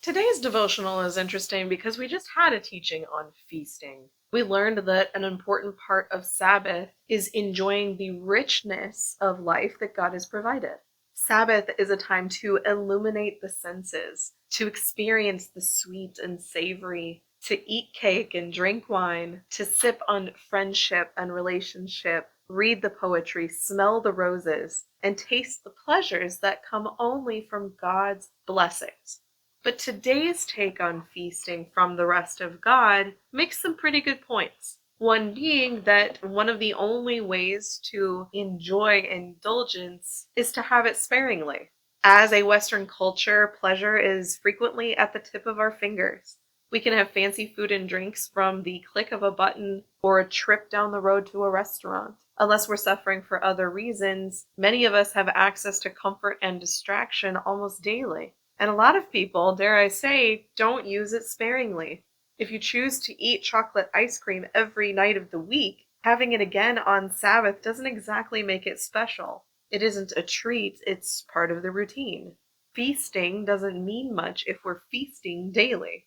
Today's devotional is interesting because we just had a teaching on feasting. We learned that an important part of Sabbath is enjoying the richness of life that God has provided. Sabbath is a time to illuminate the senses, to experience the sweet and savory, to eat cake and drink wine, to sip on friendship and relationship, read the poetry, smell the roses, and taste the pleasures that come only from God's blessings. But today's take on feasting from the rest of God makes some pretty good points. One being that one of the only ways to enjoy indulgence is to have it sparingly. As a Western culture, pleasure is frequently at the tip of our fingers. We can have fancy food and drinks from the click of a button or a trip down the road to a restaurant. Unless we're suffering for other reasons, many of us have access to comfort and distraction almost daily. And a lot of people, dare I say, don't use it sparingly. If you choose to eat chocolate ice cream every night of the week, having it again on Sabbath doesn't exactly make it special. It isn't a treat, it's part of the routine. Feasting doesn't mean much if we're feasting daily.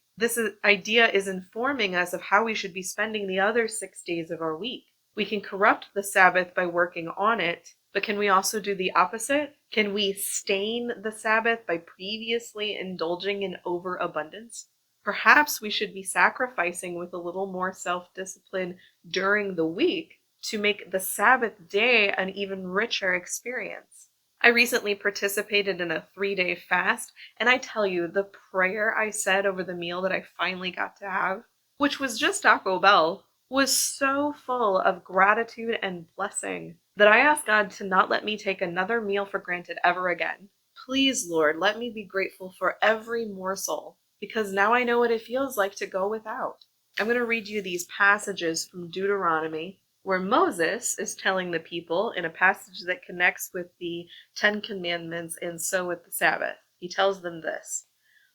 Idea is informing us of how we should be spending the other 6 days of our week. We can corrupt the Sabbath by working on it, but can we also do the opposite? Can we stain the Sabbath by previously indulging in overabundance? Perhaps we should be sacrificing with a little more self-discipline during the week to make the Sabbath day an even richer experience. I recently participated in a 3-day fast, and I tell you, the prayer I said over the meal that I finally got to have, which was just Taco Bell, was so full of gratitude and blessing that I asked God to not let me take another meal for granted ever again. Please, Lord, let me be grateful for every morsel, because now I know what it feels like to go without. I'm going to read you these passages from Deuteronomy, where Moses is telling the people in a passage that connects with the Ten Commandments and so with the Sabbath. He tells them this: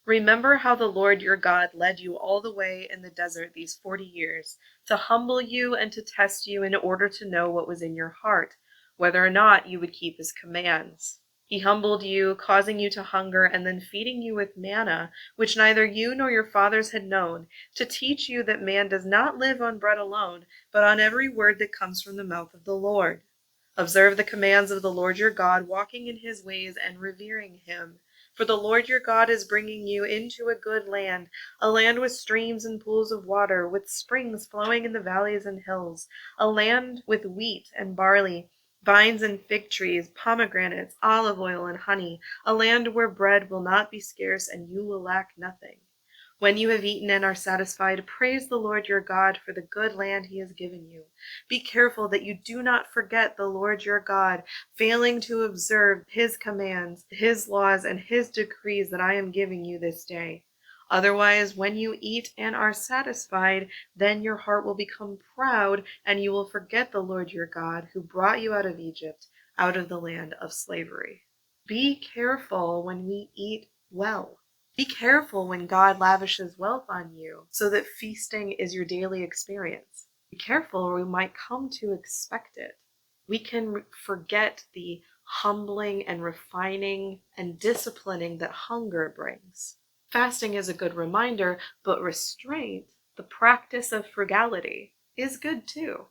Remember how the Lord your God led you all the way in the desert these 40 years, to humble you and to test you in order to know what was in your heart, whether or not you would keep his commands. He humbled you, causing you to hunger, and then feeding you with manna, which neither you nor your fathers had known, to teach you that man does not live on bread alone, but on every word that comes from the mouth of the Lord. Observe the commands of the Lord your God, walking in his ways and revering him. For the Lord your God is bringing you into a good land, a land with streams and pools of water, with springs flowing in the valleys and hills, a land with wheat and barley, vines and fig trees, pomegranates, olive oil and honey, a land where bread will not be scarce and you will lack nothing. When you have eaten and are satisfied, praise the Lord your God for the good land he has given you. Be careful that you do not forget the Lord your God, failing to observe his commands, his laws, and his decrees that I am giving you this day. Otherwise, when you eat and are satisfied, then your heart will become proud, and you will forget the Lord your God, who brought you out of Egypt, out of the land of slavery. Be careful when we eat well. Be careful when God lavishes wealth on you, so that feasting is your daily experience. Be careful, or we might come to expect it. We can forget the humbling and refining and disciplining that hunger brings. Fasting is a good reminder, but restraint, the practice of frugality, is good too.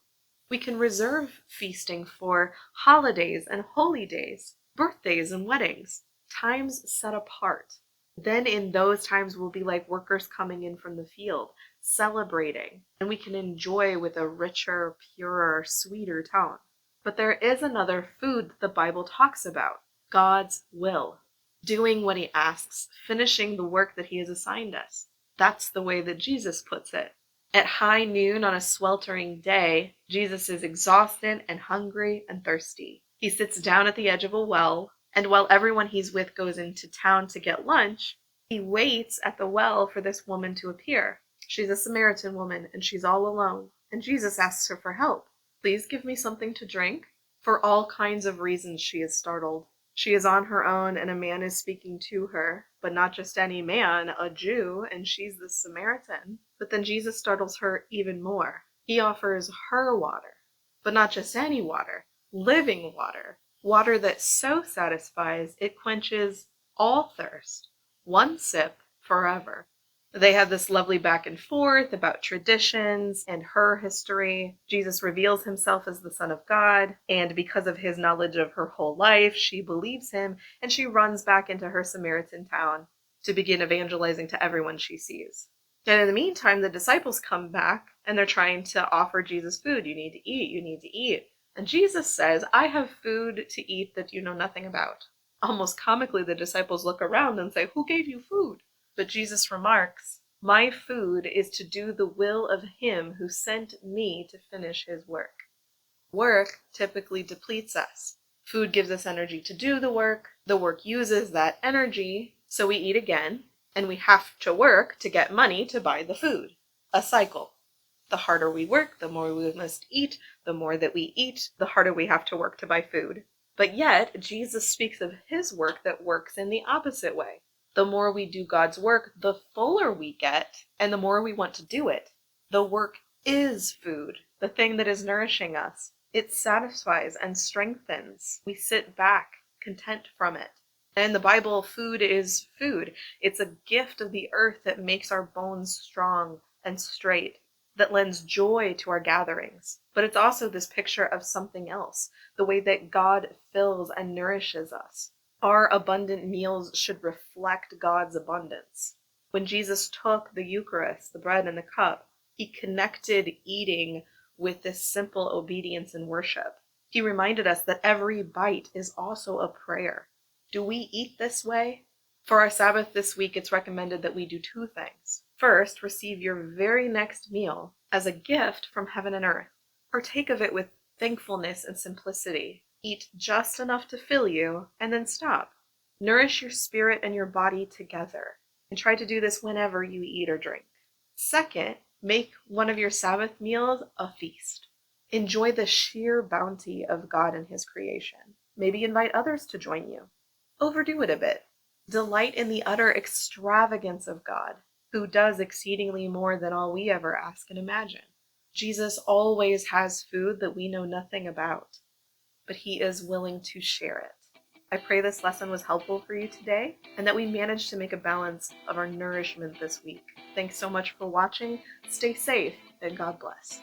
We can reserve feasting for holidays and holy days, birthdays and weddings, times set apart. Then in those times we'll be like workers coming in from the field, celebrating, and we can enjoy with a richer, purer, sweeter tone. But there is another food that the Bible talks about: God's will. Doing what he asks, finishing the work that he has assigned us. That's the way that Jesus puts it. At high noon on a sweltering day, Jesus is exhausted and hungry and thirsty. He sits down at the edge of a well, and while everyone he's with goes into town to get lunch, he waits at the well for this woman to appear. She's a Samaritan woman, and she's all alone, and Jesus asks her for help. Please give me something to drink. For all kinds of reasons she is startled. She is on her own, and a man is speaking to her, but not just any man, a Jew, and she's the Samaritan. But then Jesus startles her even more. He offers her water, but not just any water, living water, water that so satisfies it quenches all thirst. One sip forever. They had this lovely back and forth about traditions and her history. Jesus reveals himself as the Son of God, and because of his knowledge of her whole life, she believes him, and she runs back into her Samaritan town to begin evangelizing to everyone she sees. And in the meantime, the disciples come back, and they're trying to offer Jesus food. You need to eat, you need to eat. And Jesus says, I have food to eat that you know nothing about. Almost comically, the disciples look around and say, who gave you food? But Jesus remarks, my food is to do the will of him who sent me to finish his work. Work typically depletes us. Food gives us energy to do the work. The work uses that energy, so we eat again, and we have to work to get money to buy the food. A cycle. The harder we work, the more we must eat. The more that we eat, the harder we have to work to buy food. But yet, Jesus speaks of his work that works in the opposite way. The more we do God's work, the fuller we get, and the more we want to do it. The work is food, the thing that is nourishing us. It satisfies and strengthens. We sit back, content from it. And in the Bible, food is food. It's a gift of the earth that makes our bones strong and straight, that lends joy to our gatherings. But it's also this picture of something else, the way that God fills and nourishes us. Our abundant meals should reflect God's abundance. When Jesus took the Eucharist, the bread and the cup, he connected eating with this simple obedience and worship. He reminded us that every bite is also a prayer. Do we eat this way? For our Sabbath this week, it's recommended that we do two things. First, receive your very next meal as a gift from heaven and earth. Partake of it with thankfulness and simplicity. Eat just enough to fill you, and then stop. Nourish your spirit and your body together, and try to do this whenever you eat or drink. Second, make one of your Sabbath meals a feast. Enjoy the sheer bounty of God and his creation. Maybe invite others to join you. Overdo it a bit. Delight in the utter extravagance of God, who does exceedingly more than all we ever ask and imagine. Jesus always has food that we know nothing about, but he is willing to share it. I pray this lesson was helpful for you today, and that we managed to make a balance of our nourishment this week. Thanks so much for watching. Stay safe, and God bless.